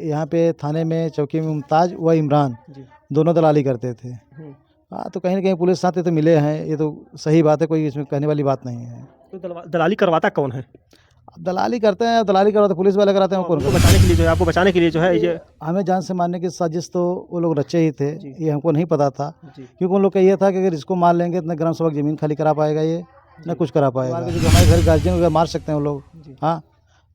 यहाँ पे थाने में चौकी में मुमताज़ व इमरान जी। दोनों दलाली करते थे। हाँ, तो कहीं न कहीं पुलिस साथ तो मिले हैं, ये तो सही बात है, कोई इसमें कहने वाली बात नहीं है। तो दलाली करवाता कौन है? अब दलाली करते हैं, दलाली करवाते पुलिस वाले कराते हैं, तो और कौन उनको करता है? बचाने के लिए जो है, आपको बचाने के लिए जो है ये हमें जान से मारने की साजिश तो वो लोग रचे ही थे, जी। ये हमको नहीं पता था, जी। क्योंकि उन लोग का ये था कि अगर इसको मार लेंगे तो ना ग्राम सभा की ज़मीन खाली करा पाएगा ये, ना जी। कुछ करा पाएगा। हमारे घर गार्जियन वगैरह मार सकते हैं वो लोग, जी। हाँ,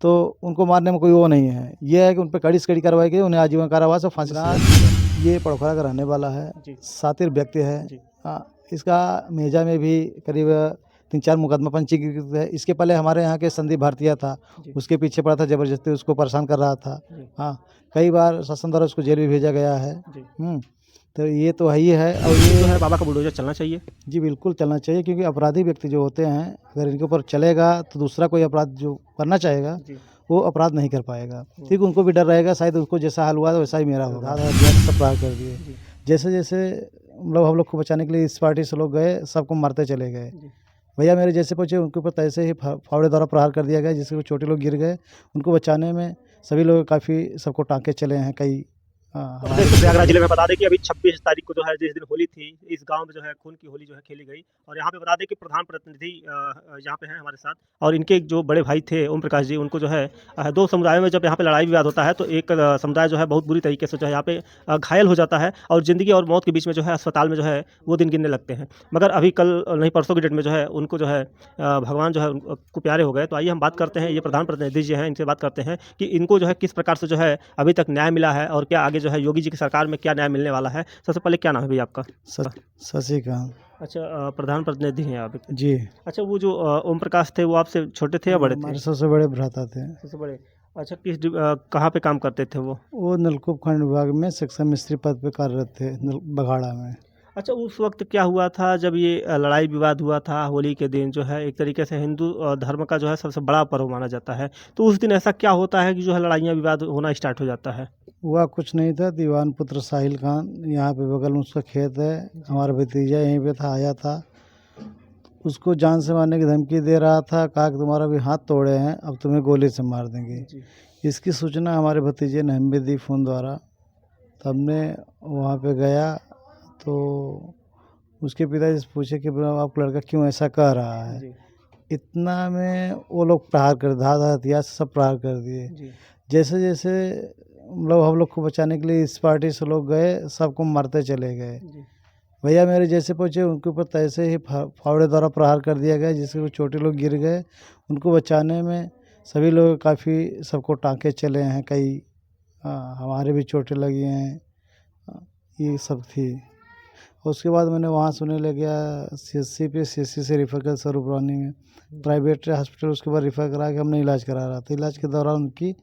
तो उनको मारने में कोई वो नहीं है। ये है कि उन पे कड़ी से कड़ी कार्रवाई की, उन्हें आजीवन कारावास और फांसी से। ये पड़ोखरा का रहने वाला है, जी। शातिर व्यक्ति है। जी। हाँ, इसका मेजा में भी करीब 3-4 मुकदमा पंजीकृत है। इसके पहले हमारे यहाँ के संदीप भारतीय था, जी। उसके पीछे पड़ा था, ज़बरदस्ती उसको परेशान कर रहा था। जी। हाँ, कई बार शासन द्वारा उसको जेल भी भेजा गया है। जी। तो ये तो है ही है। और ये ये जो है बाबा का बुलडोज़र चलना चाहिए। जी बिल्कुल चलना चाहिए, क्योंकि अपराधी व्यक्ति जो होते हैं, अगर इनके ऊपर चलेगा तो दूसरा कोई अपराध जो करना चाहेगा जी। वो अपराध नहीं कर पाएगा, क्योंकि उनको भी डर रहेगा, शायद उसको जैसा हाल हुआ वैसा ही मेरा होगा। सब प्रहार कर दिए। जी। जैसे जैसे मतलब हम लोग को बचाने के लिए इस पार्टी से लोग गए, सबको मारते चले गए। जी। भैया मेरे जैसे पहुँचे उनके ऊपर तैसे ही फावड़े द्वारा प्रहार कर दिया गया, जिससे वो छोटे लोग गिर गए। उनको बचाने में सभी लोग काफ़ी सबको टाँके चले हैं कई। हाँ, तो प्रयागराज जिले में बता दें कि अभी 26 तारीख को जो है, जिस दिन होली थी, इस गांव में जो है खून की होली जो है खेली गई। और यहाँ पे बता दें कि प्रधान प्रतिनिधि यहाँ पे हैं हमारे साथ, और इनके जो बड़े भाई थे ओम प्रकाश जी, उनको जो है दो समुदायों में जब यहाँ पे लड़ाई विवाद होता है तो एक समुदाय जो है बहुत बुरी तरीके से जो है यहाँ पे घायल हो जाता है, और ज़िंदगी और मौत के बीच में जो है अस्पताल में जो है वो दिन गिनने लगते हैं। मगर अभी कल नहीं परसों की डेट में जो है उनको जो है भगवान जो है उनको प्यारे हो गए। तो आइए हम बात करते हैं, ये प्रधान प्रतिनिधि जी हैं, इनसे बात करते हैं कि इनको जो है किस प्रकार से जो है अभी तक न्याय मिला है, और क्या आगे जो है योगी जी की सरकार में क्या न्याय मिलने वाला है। सबसे पहले क्या नाम है भैया आपका? शशिकांत। अच्छा, प्रधान प्रतिनिधि हैं आप? जी। अच्छा, वो जो ओम प्रकाश थे वो आपसे छोटे थे या बड़े थे? हमारे सबसे बड़े भ्राता थे। सबसे बड़े। अच्छा, कहाँ पे काम करते थे वो नलकूप खंड विभाग में सेक्शन मिस्त्री पद पे कार्यरत थे, बघाड़ा में। अच्छा, उस वक्त क्या हुआ था जब ये लड़ाई विवाद हुआ था होली के दिन, जो है एक तरीके से हिंदू धर्म का जो है सबसे बड़ा पर्व माना जाता है, तो उस दिन ऐसा क्या होता है कि जो है लड़ाइयाँ विवाद होना स्टार्ट हो जाता है? हुआ कुछ नहीं था, दीवान पुत्र साहिल खान, यहाँ पे बगल में उसका खेत है, हमारा भतीजा यहीं पे था, आया था, उसको जान से मारने की धमकी दे रहा था, कहा कि तुम्हारा भी हाथ तोड़े हैं, अब तुम्हें गोली से मार देंगे। इसकी सूचना हमारे भतीजे ने हमें दी फ़ोन द्वारा। तो हमने वहाँ पे गया तो उसके पिताजी से पूछे कि आपका लड़का क्यों ऐसा कह रहा है। इतना में वो लोग प्रहार कर, धार हथियार से सब प्रहार कर दिए। जैसे जैसे मतलब हम लोग को बचाने के लिए इस पार्टी से लोग गए, सबको मारते चले गए। भैया मेरे जैसे पहुँचे उनके ऊपर तैसे ही फावड़े द्वारा प्रहार कर दिया गया, जिससे वो छोटे लोग गिर गए। उनको बचाने में सभी लोग काफ़ी सबको टाँके चले हैं कई। हमारे भी चोटें लगी हैं। ये सब थी। उसके बाद मैंने वहाँ सुनने लग गया सीएससी पे, सीएससी से रेफ़र कर स्वरूपरानी में प्राइवेट हॉस्पिटल, उसके बाद रेफ़र करा के हमने इलाज करा रहा था। इलाज के दौरान उनकी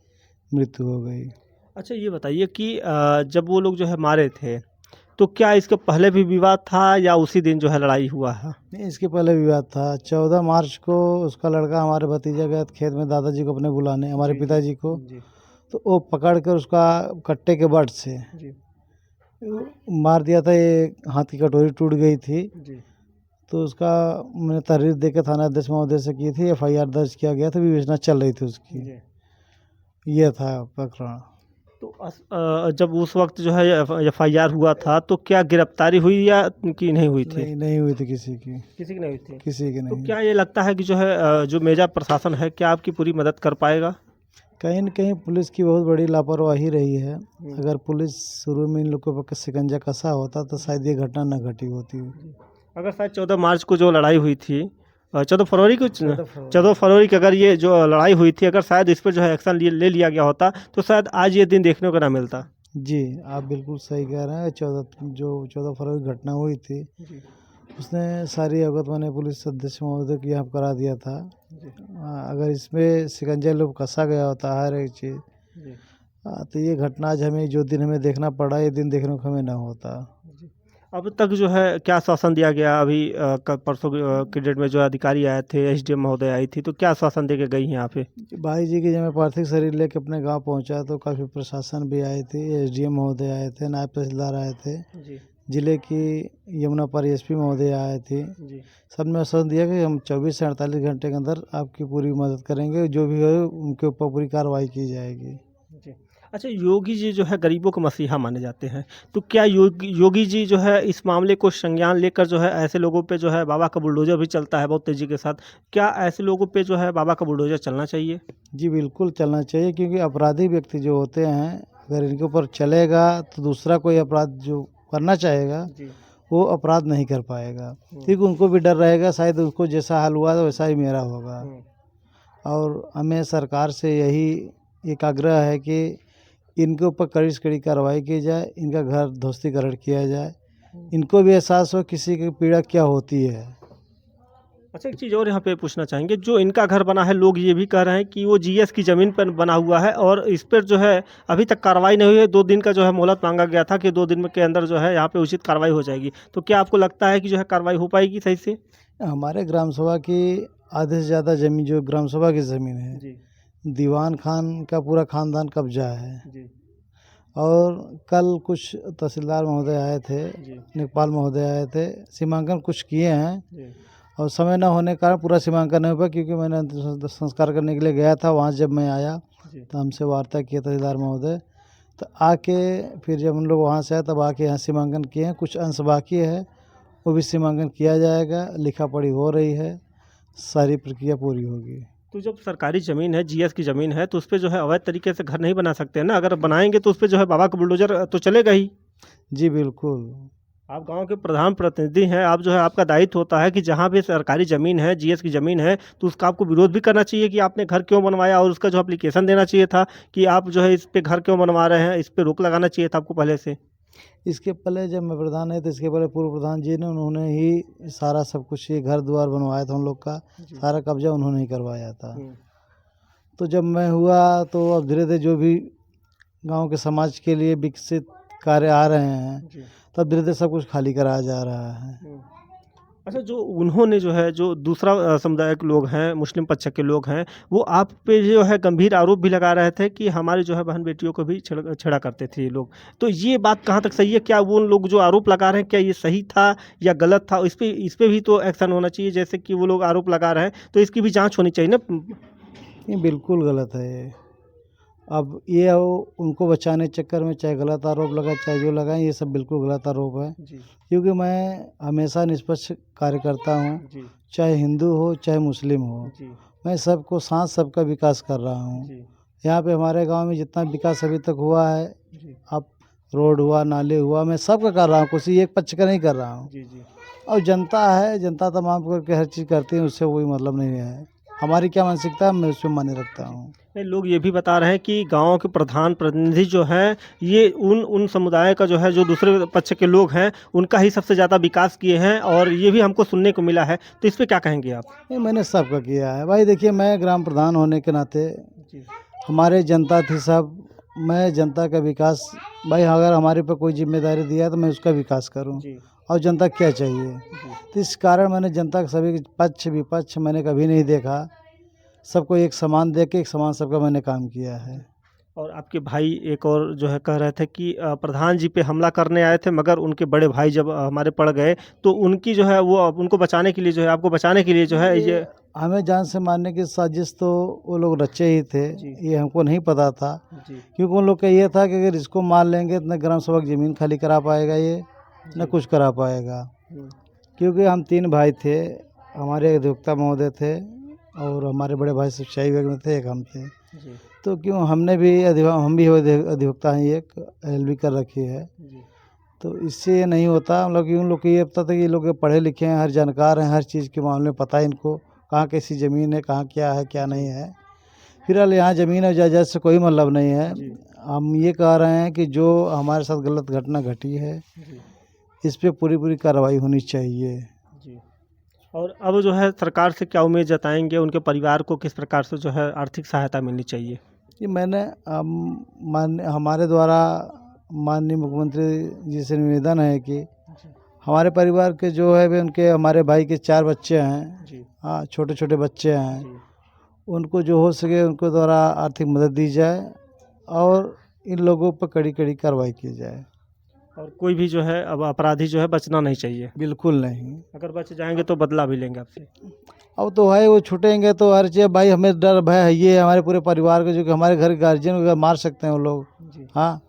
मृत्यु हो गई। अच्छा, ये बताइए कि जब वो लोग जो है मारे थे, तो क्या इसके पहले भी विवाद था या उसी दिन जो है लड़ाई हुआ है? नहीं, इसके पहले विवाद था। 14 मार्च को उसका लड़का हमारे भतीजा गया खेत में दादाजी को अपने बुलाने, हमारे पिताजी को। तो वो पकड़ कर उसका कट्टे के बट से मार दिया था। ये हाथ की कटोरी टूट गई थी। तो उसका मैंने तहरीर दे के थाना अध्यक्ष महोदय से की थी, एफआईआर दर्ज किया गया था, विवेचना चल रही थी उसकी। ये था प्रकरण। तो जब उस वक्त जो है एफआईआर हुआ था तो क्या गिरफ्तारी हुई या कि नहीं हुई थी? नहीं हुई थी किसी की। किसी की नहीं हुई थी? किसी की तो नहीं। क्या ये लगता है कि जो है जो मेजा प्रशासन है, क्या आपकी पूरी मदद कर पाएगा? कहीं न कहीं पुलिस की बहुत बड़ी लापरवाही रही है। अगर पुलिस शुरू में इन लोगों पर शिकंजा कसा होता तो शायद ये घटना न घटी होती। अगर शायद 14 मार्च को जो लड़ाई हुई थी, 14 फरवरी को, 14 फरवरी की अगर ये जो लड़ाई हुई थी, अगर शायद इस पर जो है एक्शन ले लिया गया होता तो शायद आज ये दिन देखने को ना मिलता। जी, आप बिल्कुल सही कह रहे हैं। 14 फरवरी घटना हुई थी, उसने सारी अवगत मैंने पुलिस अध्यक्ष महोदय को यहाँ करा दिया था। अगर इसमें शिकंजा लोग कसा गया होता हर एक चीज़, तो ये घटना आज हमें जो दिन हमें देखना पड़ा, ये दिन देखने को हमें ना होता। अब तक जो है क्या शासन दिया गया? अभी परसों की डेट में जो अधिकारी आए थे, एसडीएम महोदय आई थी, तो क्या शासन दे के गई हैं यहाँ पे? भाई जी की जब मैं पार्थिव शरीर लेके अपने गांव पहुंचा तो काफ़ी प्रशासन भी आए थे, एसडीएम महोदय आए थे, नायब तहसीलदार आए थे, जिले की यमुना पर एसपी महोदय आए थे। सब ने आश्वासन दिया कि हम 24 से 48 घंटे के अंदर आपकी पूरी मदद करेंगे, जो भी हो उनके ऊपर पूरी कार्रवाई की जाएगी। अच्छा, योगी जी जो है गरीबों के मसीहा माने जाते हैं, तो क्या योगी जी जो है इस मामले को संज्ञान लेकर जो है ऐसे लोगों पे जो है बाबा का बुलडोज़र भी चलता है बहुत तेज़ी के साथ, क्या ऐसे लोगों पे जो है बाबा का बुलडोज़र चलना चाहिए? जी बिल्कुल चलना चाहिए, क्योंकि अपराधी व्यक्ति जो होते हैं, अगर इनके ऊपर चलेगा तो दूसरा कोई अपराध जो करना चाहेगा जी। वो अपराध नहीं कर पाएगा, क्योंकि उनको भी डर रहेगा शायद उसको जैसा हाल हुआ तो वैसा ही मेरा होगा। और हमें सरकार से यही एक आग्रह है कि इनके ऊपर कड़ी से कड़ी कार्रवाई की जाए, इनका घर ध्वस्तीकरण किया जाए, इनको भी एहसास हो किसी की पीड़ा क्या होती है। अच्छा, एक चीज़ और यहाँ पे पूछना चाहेंगे, जो इनका घर बना है लोग ये भी कह रहे हैं कि वो जीएस की ज़मीन पर बना हुआ है और इस पर जो है अभी तक कार्रवाई नहीं हुई है। 2 दिन का जो है मोहलत मांगा गया था कि 2 दिन में के अंदर जो है यहाँ पे उचित कार्रवाई हो जाएगी। तो क्या आपको लगता है कि जो है कार्रवाई हो पाएगी सही से? हमारे ग्राम सभा की आधे से ज़्यादा ज़मीन जो ग्राम सभा की ज़मीन है, जी, दीवान खान का पूरा खानदान कब्जा है। जी, और कल कुछ तहसीलदार महोदय आए थे, जी, लेखपाल महोदय आए थे, सीमांकन कुछ किए हैं जी, और समय न होने के कारण पूरा सीमांकन नहीं हुआ, क्योंकि मैंने अंतिम संस्कार करने के लिए गया था। वहाँ जब मैं आया जी, तो हमसे वार्ता किया तहसीलदार महोदय, तो आके फिर जब हम लोग वहाँ से आए तब आके यहाँ सीमांकन किए हैं। कुछ अंश बाकी है, वो भी सीमांकन किया जाएगा, लिखा पढ़ी हो रही है, सारी प्रक्रिया पूरी होगी। तो जब सरकारी ज़मीन है, जीएस की ज़मीन है, तो उसपे जो है अवैध तरीके से घर नहीं बना सकते हैं ना? अगर बनाएँगे तो उसपे जो है बाबा का बुलडोज़र तो चलेगा ही। जी बिल्कुल। आप गाँव के प्रधान प्रतिनिधि हैं, आप जो है आपका दायित्व होता है कि जहाँ भी सरकारी ज़मीन है, जीएस की ज़मीन है, तो उसका आपको विरोध भी करना चाहिए कि आपने घर क्यों बनवाया और उसका जो एप्लीकेशन देना चाहिए था कि आप जो है इस पे घर क्यों बनवा रहे हैं, इस पे रोक लगाना चाहिए था आपको पहले से। इसके पहले जब मैं प्रधान नहीं था, इसके पहले पूर्व प्रधान जी ने उन्होंने ही सारा सब कुछ ये घर द्वार बनवाया था, उन लोग का जी। सारा कब्जा उन्होंने ही करवाया था। हुँ, तो जब मैं हुआ तो अब धीरे धीरे जो भी गांव के समाज के लिए विकसित कार्य आ रहे हैं, जी। तब धीरे धीरे सब कुछ खाली कराया जा रहा है। हुँ। अच्छा, जो उन्होंने जो है जो दूसरा समुदाय के लोग हैं, मुस्लिम पक्ष के लोग हैं, वो आप पे जो है गंभीर आरोप भी लगा रहे थे कि हमारी जो है बहन-बेटियों को भी छेड़ा करते थे ये लोग। तो ये बात कहाँ तक सही है? क्या वो लोग जो आरोप लगा रहे हैं, क्या ये सही था या गलत था? इस पे भी तो एक्शन होना चाहिए, जैसे कि वो लोग आरोप लगा रहे हैं, तो इसकी भी जाँच होनी चाहिए ना? ये बिल्कुल गलत है ये। अब ये उनको बचाने के चक्कर में चाहे गलत आरोप लगाए चाहे जो लगाए, ये सब बिल्कुल गलत आरोप है। जी, क्योंकि मैं हमेशा निष्पक्ष कार्य करता हूँ, जी, चाहे हिंदू हो चाहे मुस्लिम हो। जी, मैं सबको साथ सबका विकास कर रहा हूँ। जी, यहाँ पे हमारे गांव में जितना विकास अभी तक हुआ है, जी, अब रोड हुआ, नाले हुआ, मैं सबका कर रहा हूँ, किसी एक पक्ष का नहीं कर रहा हूँ। जी, जी। और जनता है, जनता तमाम करके हर चीज़ करती है, उससे कोई मतलब नहीं है। हमारी क्या मानसिकता है, मैं उसमें माने रखता हूँ। नहीं, लोग ये भी बता रहे हैं कि गाँव के प्रधान प्रतिनिधि जो हैं, ये उन समुदाय का जो है, जो दूसरे पक्ष के लोग हैं, उनका ही सबसे ज़्यादा विकास किए हैं और ये भी हमको सुनने को मिला है। तो इस पे क्या कहेंगे आप? नहीं, मैंने सबका किया है। भाई देखिए, मैं ग्राम प्रधान होने के नाते जी, हमारे जनता थी सब, मैं जनता का विकास, भाई अगर हमारे पे कोई जिम्मेदारी दिया तो मैं उसका विकास करूं। जी, और जनता क्या चाहिए, जी। तो इस कारण मैंने जनता के सभी पक्ष विपक्ष मैंने कभी नहीं देखा, सबको एक समान देख के एक समान सबका मैंने काम किया है। और आपके भाई एक और जो है कह रहे थे कि प्रधान जी पे हमला करने आए थे, मगर उनके बड़े भाई जब हमारे पड़ गए, तो उनकी जो है वो अब उनको बचाने के लिए जो है, आपको बचाने के लिए जो है ये। हमें जान से मारने की साजिश तो वो लोग रचे ही थे, जी, ये हमको नहीं पता था। जी, क्योंकि उन लोग का ये था कि अगर इसको मार लेंगे तो न ग्राम सभा की ज़मीन खाली करा पाएगा ये, न जी। कुछ करा पाएगा। हुँ, क्योंकि हम 3 भाई थे, हमारे अधिवक्ता महोदय थे और हमारे बड़े भाई सिपाही वर्ग में थे, एक हम थे। जी, तो क्यों हमने भी हम भी अधिवक्ता हैं, एक एलएलबी कर रखी है। जी, तो इससे ये नहीं होता, हम लोग उन लोग को ये पता था कि ये लोग पढ़े लिखे हैं, हर जानकार हैं, हर चीज़ के मामले में पता है इनको, कहाँ कैसी ज़मीन है, कहाँ क्या है क्या नहीं है। फिलहाल यहाँ ज़मीन और जायदाद से कोई मतलब नहीं है। जी, हम ये कह रहे हैं कि जो हमारे साथ गलत घटना घटी है, जी, इस पे पूरी पूरी कार्रवाई होनी चाहिए। जी। और अब जो है सरकार से क्या उम्मीद जताएँगे? उनके परिवार को किस प्रकार से जो है आर्थिक सहायता मिलनी चाहिए? कि मैंने हमारे द्वारा माननीय मुख्यमंत्री जी से निवेदन है कि जी, हमारे परिवार के जो है वे उनके हमारे भाई के 4 बच्चे हैं, जी, हाँ छोटे छोटे बच्चे हैं, जी। उनको जो हो सके उनको द्वारा आर्थिक मदद दी जाए और इन लोगों पर कड़ी कड़ी कार्रवाई की जाए। और कोई भी जो है अब अपराधी जो है बचना नहीं चाहिए। बिल्कुल नहीं। अगर बच जाएँगे तो बदला भी लेंगे आपसे। अब तो भाई वो छूटेंगे तो हर चीज़ भाई हमें डर भय है ये हमारे पूरे परिवार को जो कि हमारे घर के गार्जियन वगैरह मार सकते हैं वो लोग। जी। हाँ,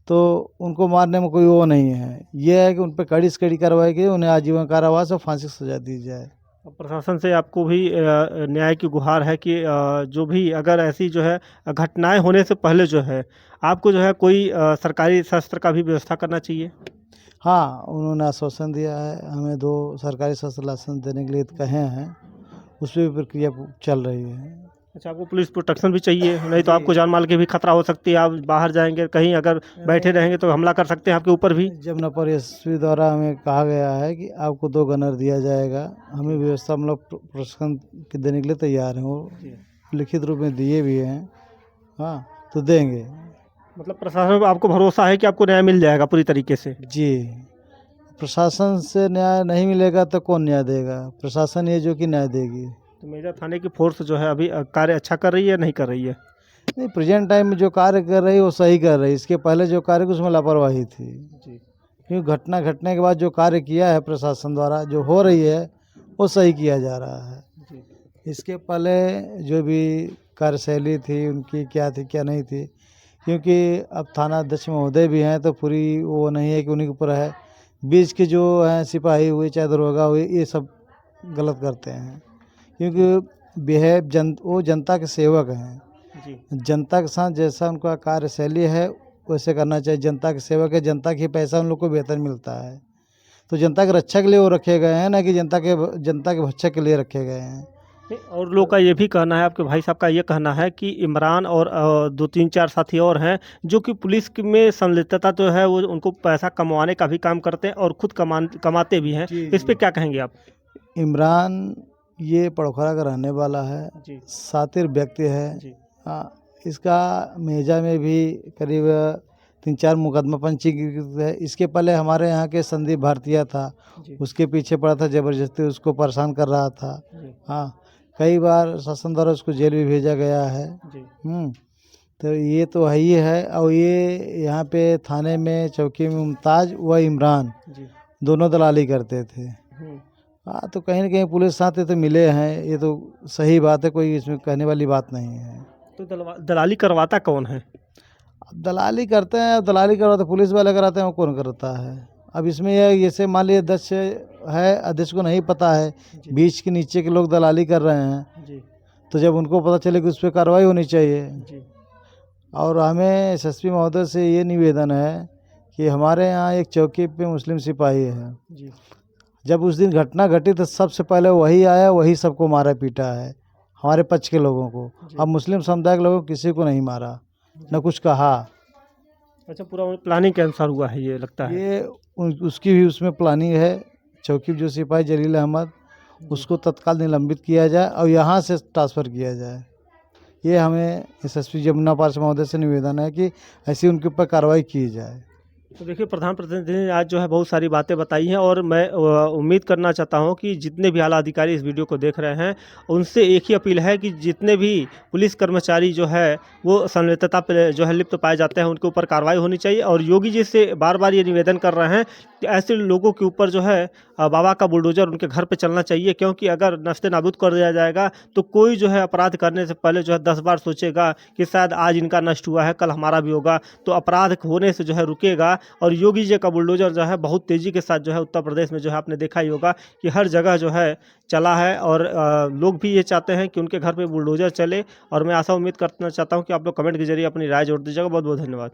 तो उनको मारने में कोई वो नहीं है। ये है कि उन पे कड़ी से कड़ी कार्रवाई की उन्हें आजीवन कारावास और फांसी की सज़ा दी जाए। अब प्रशासन से आपको भी न्याय की गुहार है कि जो भी अगर ऐसी जो है घटनाएँ होने से पहले जो है आपको जो है कोई सरकारी शस्त्र का भी व्यवस्था करना चाहिए। हाँ, उन्होंने आश्वासन दिया है, हमें 2 सरकारी शस्त्र लाइसेंस देने के लिए कहे हैं, उस पे भी प्रक्रिया चल रही है। अच्छा, आपको पुलिस प्रोटेक्शन भी चाहिए, नहीं तो आपको जान माल की भी खतरा हो सकती है। आप बाहर जाएँगे, कहीं अगर बैठे रहेंगे तो हमला कर सकते हैं आपके ऊपर भी। जमुनापुर एसपी द्वारा हमें कहा गया है कि आपको 2 गनर दिया जाएगा। हमें व्यवस्था हम लोग प्रोटेक्शन के देने के लिए तैयार हैं। वो लिखित रूप में दिए भी हैं। हाँ, तो देंगे। मतलब प्रशासन पे आपको भरोसा है कि आपको न्याय मिल जाएगा पूरी तरीके से। जी, प्रशासन से न्याय नहीं मिलेगा तो कौन न्याय देगा? प्रशासन ही है जो कि न्याय देगी। तो मेजा थाने की फोर्स जो है अभी कार्य अच्छा कर रही है या नहीं कर रही है? नहीं, प्रेजेंट टाइम में जो कार्य कर रही है वो सही कर रही है। इसके पहले जो कार्य उसमें लापरवाही थी। जी। क्योंकि घटना घटने के बाद जो कार्य किया है प्रशासन द्वारा जो हो रही है वो सही किया जा रहा है। जी। इसके पहले जो भी कार्यशैली थी उनकी क्या थी क्या नहीं थी, क्योंकि अब थाना अध्यक्ष महोदय भी हैं तो पूरी वो नहीं है कि उन्हीं के ऊपर है। बीच के जो हैं सिपाही हुए चाहे दरोगा हुए ये सब गलत करते हैं, क्योंकि वो जनता के सेवक हैं। जी। जनता के साथ जैसा उनका कार्यशैली है वैसे करना चाहिए। जनता के सेवक है, जनता के पैसा उन लोग को वेतन मिलता है, तो जनता के रक्षा के लिए वो रखे गए हैं, ना कि जनता के भक्षक के लिए रखे गए हैं। नहीं, और लोग का ये भी कहना है, आपके भाई साहब का ये कहना है कि इमरान और 2-3-4 साथी और हैं जो कि पुलिस में संलिप्तता तो है, वो उनको पैसा कमाने का भी काम करते हैं और खुद कमाते भी हैं। जी, इस पे क्या कहेंगे आप? इमरान ये पड़ोखरा का रहने वाला है, जी। शातिर व्यक्ति है। जी। इसका मेजा में भी करीब 3-4 मुकदमा पंजीकृत है। इसके पहले हमारे यहाँ के संदीप भारतीय था, जी। उसके पीछे पड़ा था, ज़बरदस्ती उसको परेशान कर रहा था। जी। हाँ, कई बार शासन द्वारा उसको जेल भी भेजा गया है। जी। तो ये तो है ही है। और ये यहाँ पे थाने में चौकी में मुमताज़ व इमरान जी। दोनों दलाली करते थे। हाँ, तो कहीं न कहीं पुलिस साथ तो मिले हैं, ये तो सही बात है, कोई इसमें कहने वाली बात नहीं है। तो दलाली करवाता कौन है? अब दलाली करते हैं, दलाली करवाते पुलिस वाले कराते हैं, वो कौन करता है? अब इसमें यह है, जैसे मान लीजिए अध्यक्ष है, अध्यक्ष को नहीं पता है, जी। बीच के नीचे के लोग दलाली कर रहे हैं, जी। तो जब उनको पता चले कि उस पर कार्रवाई होनी चाहिए। जी। और हमें एसएसपी महोदय से ये निवेदन है कि हमारे यहाँ एक चौकी पे मुस्लिम सिपाही है, जी। जब उस दिन घटना घटी तो सबसे पहले वही आया, वही सबको मारा पीटा है, हमारे पक्ष के लोगों को। जी। अब मुस्लिम समुदाय के लोगों को किसी को नहीं मारा, न कुछ कहा। अच्छा, पूरा प्लानिंग के अनुसार हुआ है ये लगता है। ये उसकी भी उसमें प्लानिंग है। चौकी जो सिपाही जलील अहमद, उसको तत्काल निलंबित किया जाए और यहाँ से ट्रांसफ़र किया जाए। ये हमें एसएसपी जमुना पार्षद महोदय से निवेदन है कि ऐसी उनके ऊपर कार्रवाई की जाए। तो देखिए, प्रधान प्रतिनिधि ने आज जो है बहुत सारी बातें बताई हैं और मैं उम्मीद करना चाहता हूं कि जितने भी आला अधिकारी इस वीडियो को देख रहे हैं उनसे एक ही अपील है कि जितने भी पुलिस कर्मचारी जो है वो संलिप्तता पे जो है लिप्त पाए जाते हैं उनके ऊपर कार्रवाई होनी चाहिए। और योगी जी से बार बार ये निवेदन कर रहे हैं कि ऐसे लोगों के ऊपर जो है बाबा का बुलडोजर उनके घर पे चलना चाहिए, क्योंकि अगर नस्ते नाबूद कर दिया जाएगा तो कोई जो है अपराध करने से पहले जो है 10 बार सोचेगा कि शायद आज इनका नष्ट हुआ है, कल हमारा भी होगा, तो अपराध होने से जो है रुकेगा। और योगी जी का बुलडोजर जो है बहुत तेज़ी के साथ जो है उत्तर प्रदेश में जो है आपने देखा ही होगा कि हर जगह जो है चला है। और लोग भी ये चाहते हैं कि उनके घर पे बुलडोजर चले। और मैं आशा उम्मीद करना चाहता हूँ कि आप लोग कमेंट के जरिए अपनी राय जोड़ दीजिएगा। बहुत बहुत धन्यवाद।